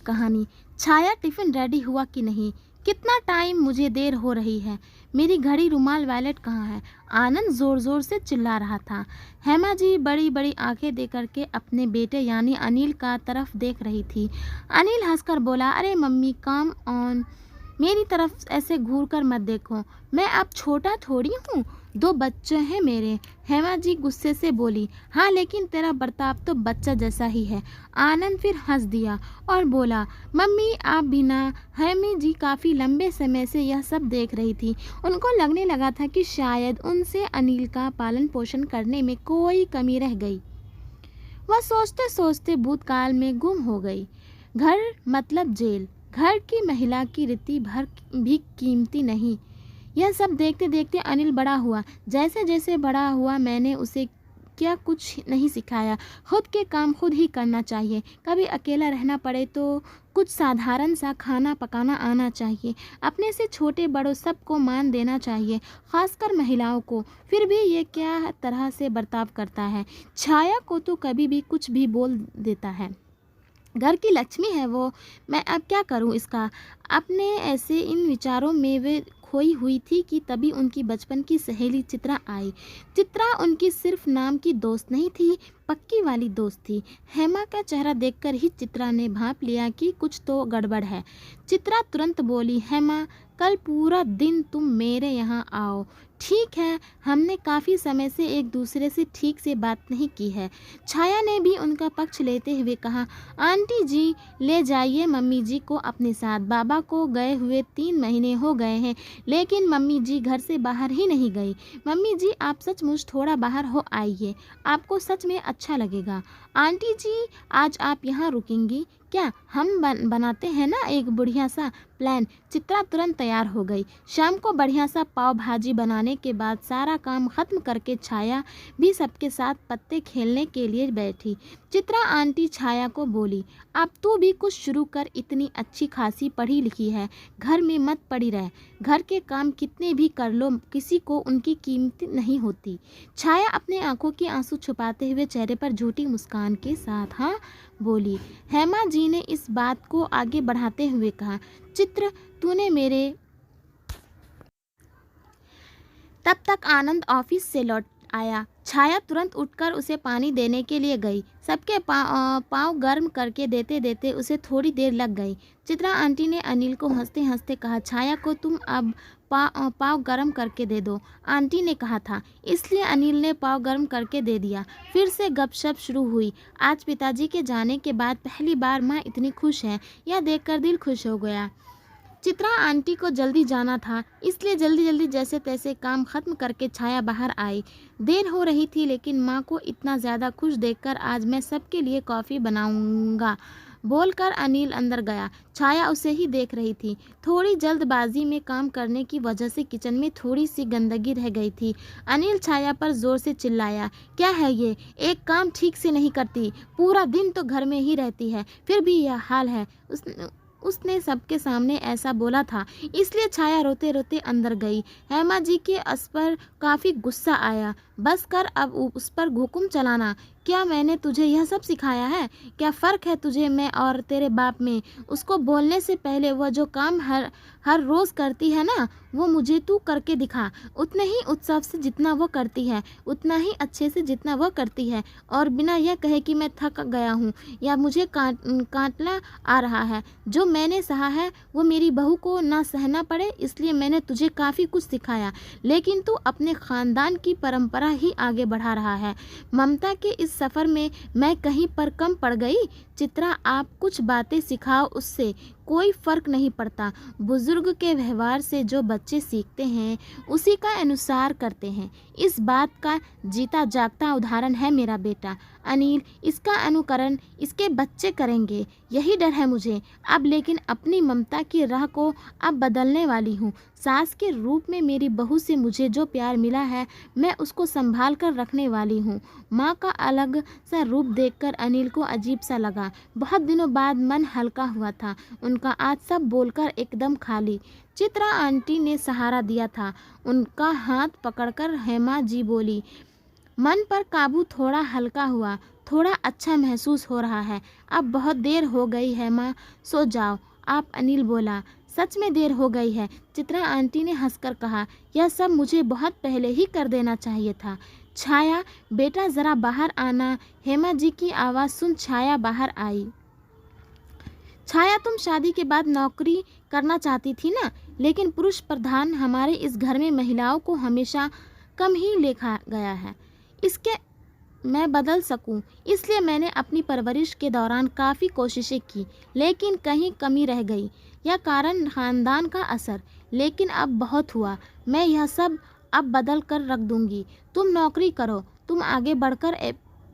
कहानी। छाया, tiffin ready हुआ कि नहीं? कितना टाइम, मुझे देर हो रही है। मेरी घड़ी, रुमाल, वॉलेट कहाँ है? आनंद ज़ोर ज़ोर से चिल्ला रहा था। हेमा जी बड़ी बड़ी आंखें दे करके अपने बेटे यानी अनिल का तरफ देख रही थी। अनिल हंसकर बोला, अरे मम्मी, काम ऑन, मेरी तरफ ऐसे घूर कर मत देखो, मैं अब छोटा थोड़ी हूँ, 2 बच्चे हैं मेरे। हेमा जी गुस्से से बोली, हाँ लेकिन तेरा बर्ताव तो बच्चा जैसा ही है। आनंद फिर हंस दिया और बोला, मम्मी आप भी ना। हेमा जी काफ़ी लंबे समय से यह सब देख रही थी। उनको लगने लगा था कि शायद उनसे अनिल का पालन पोषण करने में कोई कमी रह गई। वह सोचते सोचते भूतकाल में गुम हो गई। घर मतलब जेल, घर की महिला की रीति भर भी कीमती नहीं। यह सब देखते देखते अनिल बड़ा हुआ। जैसे जैसे बड़ा हुआ मैंने उसे क्या कुछ नहीं सिखाया। खुद के काम खुद ही करना चाहिए। कभी अकेला रहना पड़े तो कुछ साधारण सा खाना पकाना आना चाहिए। अपने से छोटे बड़ों सबको मान देना चाहिए, खासकर महिलाओं को। फिर भी ये क्या तरह से बर्ताव करता है। छाया को तो कभी भी कुछ भी बोल देता है। घर की लक्ष्मी है वो, मैं अब क्या करूं इसका। अपने ऐसे इन विचारों में वे खोई हुई थी कि तभी उनकी बचपन की सहेली चित्रा आई। चित्रा उनकी सिर्फ नाम की दोस्त नहीं थी, पक्की वाली दोस्त थी। हेमा का चेहरा देखकर ही चित्रा ने भांप लिया कि कुछ तो गड़बड़ है। चित्रा तुरंत बोली, हेमा कल पूरा दिन तुम मेरे यहाँ आओ, ठीक है? हमने काफ़ी समय से एक दूसरे से ठीक से बात नहीं की है। छाया ने भी उनका पक्ष लेते हुए कहा, आंटी जी ले जाइए मम्मी जी को अपने साथ। बाबा को गए हुए 3 महीने हो गए हैं, लेकिन मम्मी जी घर से बाहर ही नहीं गई। मम्मी जी आप सचमुच थोड़ा बाहर हो आइए, आपको सच में अच्छा लगेगा। आंटी जी आज आप यहाँ रुकेंगी क्या? हम बनाते हैं ना एक बढ़िया सा प्लान। चित्रा तुरंत तैयार हो गई। शाम को बढ़िया सा पाव भाजी बनाने के बाद सारा काम खत्म करके छाया भी सबके साथ पत्ते खेलने के लिए बैठी। चित्रा आंटी छाया को बोली, अब तू भी कुछ शुरू कर, इतनी अच्छी खासी पढ़ी लिखी है, घर में मत पड़ी रह। घर के काम कितने भी कर लो, किसी को उनकी कीमत नहीं होती। छाया अपने आंखों के आंसू छुपाते हुए चेहरे पर झूठी मुस्कान के साथ हाँ बोली। हेमा जी ने इस बात को आगे बढ़ाते हुए कहा, चित्र तूने मेरे। तब तक आनंद ऑफिस से लौट आया। छाया तुरंत उठकर उसे पानी देने के लिए गई। सबके पाँव गर्म करके देते देते उसे थोड़ी देर लग गई। चित्रा आंटी ने अनिल को हंसते हंसते कहा, छाया को तुम अब पाव गर्म करके दे दो, आंटी ने कहा था। इसलिए अनिल ने पाव गर्म करके दे दिया। फिर से गपशप शुरू हुई। आज पिताजी के जाने के बाद पहली बार माँ इतनी खुश है, यह देखकर दिल खुश हो गया। चित्रा आंटी को जल्दी जाना था, इसलिए जल्दी जल्दी जैसे तैसे काम खत्म करके छाया बाहर आई। देर हो रही थी, लेकिन माँ को इतना ज़्यादा खुश देखकर आज मैं सबके लिए कॉफ़ी बनाऊंगा बोलकर अनिल अंदर गया। छाया उसे ही देख रही थी। थोड़ी जल्दबाजी में काम करने की वजह से किचन में थोड़ी सी गंदगी रह गई थी। अनिल छाया पर जोर से चिल्लाया, क्या है ये, एक काम ठीक से नहीं करती, पूरा दिन तो घर में ही रहती है, फिर भी यह हाल है। उसने सबके सामने ऐसा बोला था, इसलिए छाया रोते रोते अंदर गई। हेमा जी के अस पर काफ़ी गुस्सा आया। बस कर अब उस पर हुक्म चलाना। क्या मैंने तुझे यह सब सिखाया है? क्या फ़र्क है तुझे मैं और तेरे बाप में? उसको बोलने से पहले वह जो काम हर रोज़ करती है ना, वो मुझे तू करके दिखा। उतने ही उत्साह से जितना वो करती है, उतना ही अच्छे से जितना वो करती है, और बिना यह कहे कि मैं थक गया हूँ या मुझे काटना आ रहा है। जो मैंने सहा है वो मेरी बहू को ना सहना पड़े, इसलिए मैंने तुझे काफ़ी कुछ सिखाया, लेकिन तू अपने ख़ानदान की परंपरा ही आगे बढ़ा रहा है। ममता के इस सफ़र में मैं कहीं पर कम पड़ गई? चित्रा आप कुछ बातें सिखाओ, उससे कोई फ़र्क नहीं पड़ता। बुजुर्ग के व्यवहार से जो बच्चे सीखते हैं उसी का अनुसार करते हैं। इस बात का जीता जागता उदाहरण है मेरा बेटा अनिल। इसका अनुकरण इसके बच्चे करेंगे, यही डर है मुझे अब। लेकिन अपनी ममता की राह को अब बदलने वाली हूँ। सास के रूप में मेरी बहू से मुझे जो प्यार मिला है, मैं उसको संभाल कर रखने वाली हूँ। माँ का अलग सा रूप देखकर अनिल को अजीब सा लगा। बहुत दिनों बाद मन हल्का हुआ था उनका। आज सब बोलकर एकदम खाली। चित्रा आंटी ने सहारा दिया था। उनका हाथ पकड़कर हेमा जी बोली, मन पर काबू थोड़ा हल्का हुआ, थोड़ा अच्छा महसूस हो रहा है। अब बहुत देर हो गई है माँ, सो जाओ आप, अनिल बोला। सच में देर हो गई है, चित्रा आंटी ने हंसकर कहा। यह सब मुझे बहुत पहले ही कर देना चाहिए था। छाया, बेटा ज़रा बाहर आना। हेमा जी की आवाज़ सुन छाया बाहर आई। छाया, तुम शादी के बाद नौकरी करना चाहती थी ना, लेकिन पुरुष प्रधान हमारे इस घर में महिलाओं को हमेशा कम ही देखा गया है। इसके मैं बदल सकूं, इसलिए मैंने अपनी परवरिश के दौरान काफ़ी कोशिशें की, लेकिन कहीं कमी रह गई। यह कारण ख़ानदान का असर, लेकिन अब बहुत हुआ। मैं यह सब अब बदल कर रख दूंगी। तुम नौकरी करो, तुम आगे बढ़कर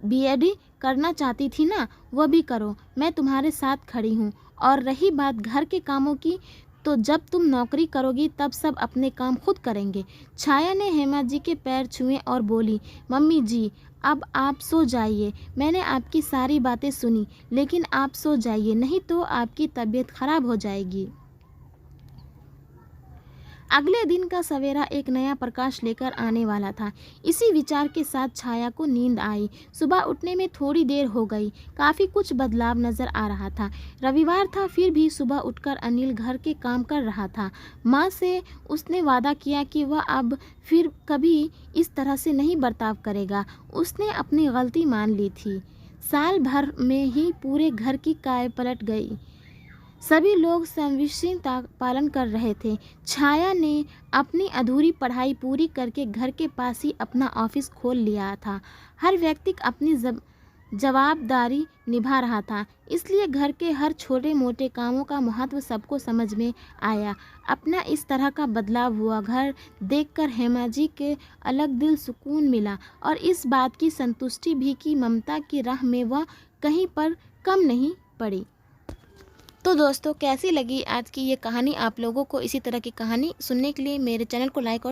बीएड करना चाहती थी ना, वह भी करो, मैं तुम्हारे साथ खड़ी हूँ। और रही बात घर के कामों की, तो जब तुम नौकरी करोगी तब सब अपने काम खुद करेंगे। छाया ने हेमा जी के पैर छुए और बोली, मम्मी जी अब आप सो जाइए। मैंने आपकी सारी बातें सुनी, लेकिन आप सो जाइए, नहीं तो आपकी तबीयत खराब हो जाएगी। अगले दिन का सवेरा एक नया प्रकाश लेकर आने वाला था। इसी विचार के साथ छाया को नींद आई। सुबह उठने में थोड़ी देर हो गई। काफ़ी कुछ बदलाव नज़र आ रहा था। रविवार था, फिर भी सुबह उठकर अनिल घर के काम कर रहा था। माँ से उसने वादा किया कि वह अब फिर कभी इस तरह से नहीं बर्ताव करेगा। उसने अपनी गलती मान ली थी। साल भर में ही पूरे घर की काय पलट गई। सभी लोग संविधान पालन कर रहे थे। छाया ने अपनी अधूरी पढ़ाई पूरी करके घर के पास ही अपना ऑफिस खोल लिया था। हर व्यक्ति अपनी जवाबदारी निभा रहा था, इसलिए घर के हर छोटे मोटे कामों का महत्व सबको समझ में आया। अपना इस तरह का बदलाव हुआ घर देखकर हेमा जी के अलग दिल सुकून मिला, और इस बात की संतुष्टि भी कि ममता की राह में वह कहीं पर कम नहीं पड़ी। तो दोस्तों, कैसी लगी आज की ये कहानी आप लोगों को? इसी तरह की कहानी सुनने के लिए मेरे चैनल को लाइक और